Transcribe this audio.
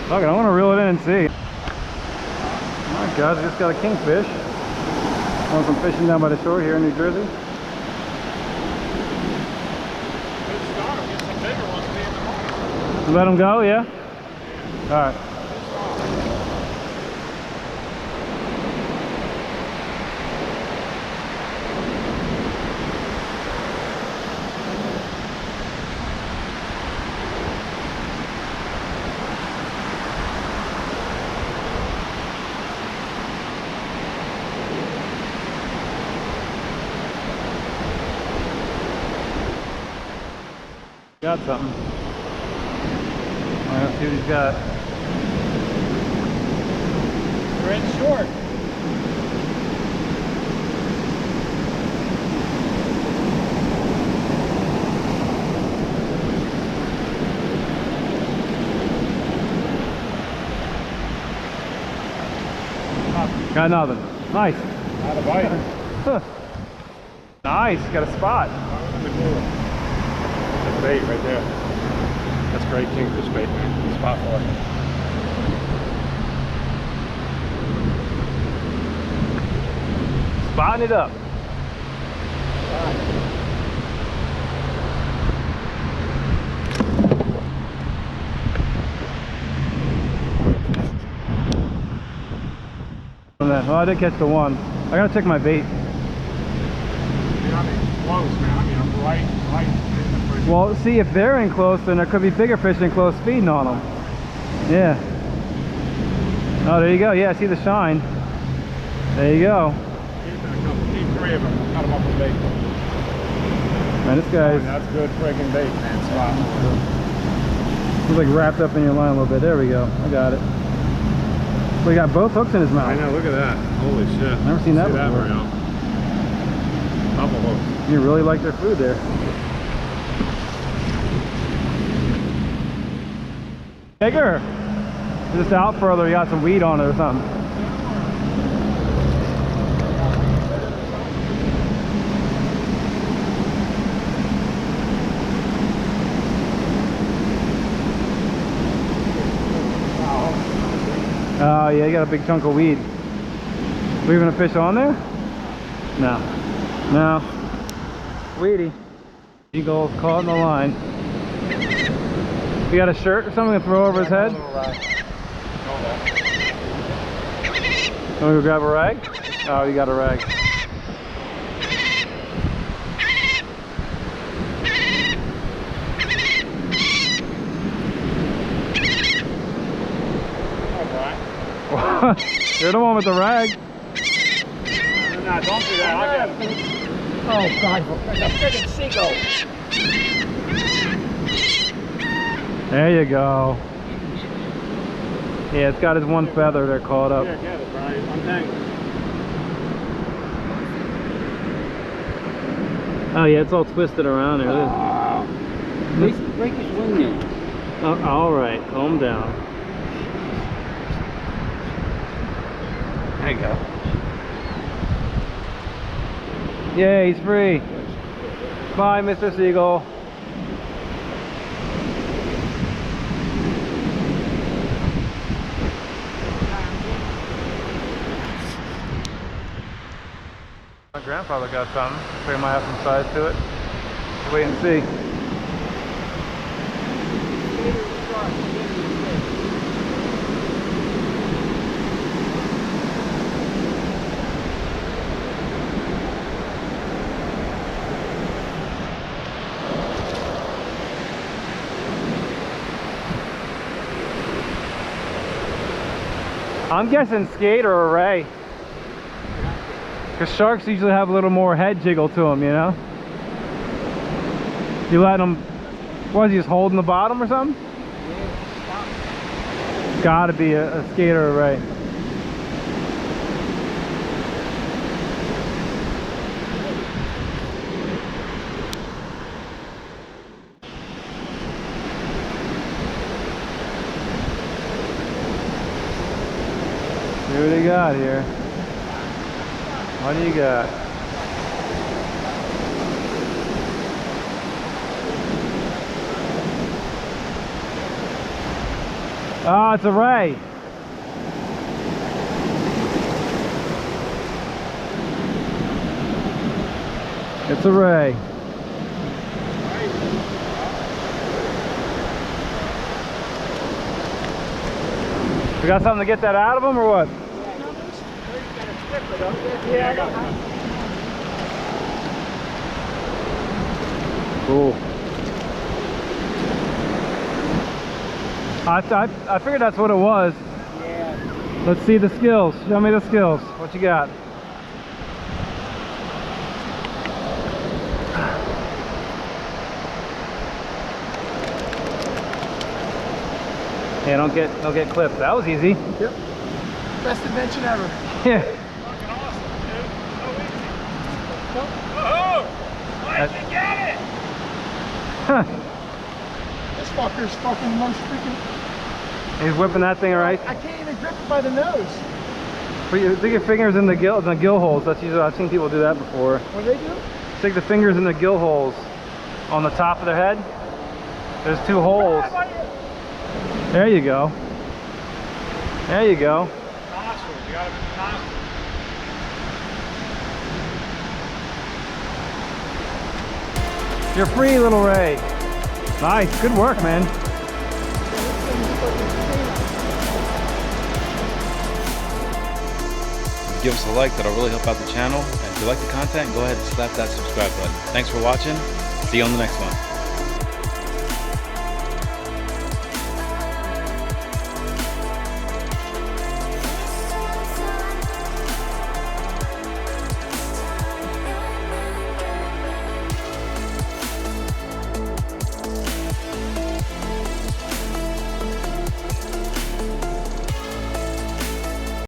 Fuck it, I want to reel it in and see. Alright guys, I just got a kingfish. Want some fishing down by the shore here in New Jersey. Good start. Get some bigger ones in the morning. Let them go, yeah? Alright. Got something. Alright, let's see what he's got. Red short. Got nothing. Nice. Not a bite. Nice, got a spot. That's bait right there. That's great kingfish bait, man. Spot for it. Spotting it up. Well, I did catch the one. I gotta check my bait. I mean, close, man. I mean, I'm right in the fridge. Well, see, if they're in close, then there could be bigger fish in close feeding on them. Yeah. Oh, there you go. Yeah, I see the shine. There you go. Keep 3 of them. Cut them up with bait. Man, this guy's That's good friggin' bait, man. Spot. he's like wrapped up in your line a little bit. There we go. I got it. We got both hooks in his mouth. I know, look at that. Holy shit. Never seen that That before. very often. Couple hooks. You really like their food there. Bigger. Just out further, you got some weed on it or something. Oh yeah, you got a big chunk of weed. Leaving a fish on there? No. No. Weedy. Eagle caught in the line. You got a shirt or something to throw over his head? Want me to grab a rag? Oh, you got a rag. You're the one with the rag. No, don't do that. I got it. Oh God, that's a friggin' seagull. There you go. Yeah, it's got his one feather there caught up. Yeah, get it, Brian. Untangle. Oh yeah, it's all twisted around there. Break his wing then. Oh, all right, calm down. There you go. Yeah, he's free. Bye, Mr. Seagull. My grandfather got something. We might have some size to it. Wait and see. I'm guessing skate or a ray. Because sharks usually have a little more head jiggle to them, you know? You let them, what is he, just holding the bottom or something? Gotta be a skate or a ray. See what you got here. What do you got? Oh, it's a ray. It's a ray. We got something to get that out of them or what? Cool. I figured that's what it was. Yeah. Let's see the skills. Show me the skills. What you got? Yeah, don't get clipped. That was easy. Yep. Best invention ever. Yeah. Fucking awesome, dude. So easy. Oh, why'd you get it? Huh. This fucker's fucking most freaking... He's whipping that thing, all right? I can't even grip it by the nose. Stick your fingers in the gill holes. That's usually, I've seen people do that before. What do they do? Stick the fingers in the gill holes on the top of their head. There's 2 holes. There you go. There you go. Nostrils. You got it in the nostrils. You're free, little Ray. Nice. Good work, man. Give us a like, that'll really help out the channel. And if you like the content, go ahead and slap that subscribe button. Thanks for watching. See you on the next one.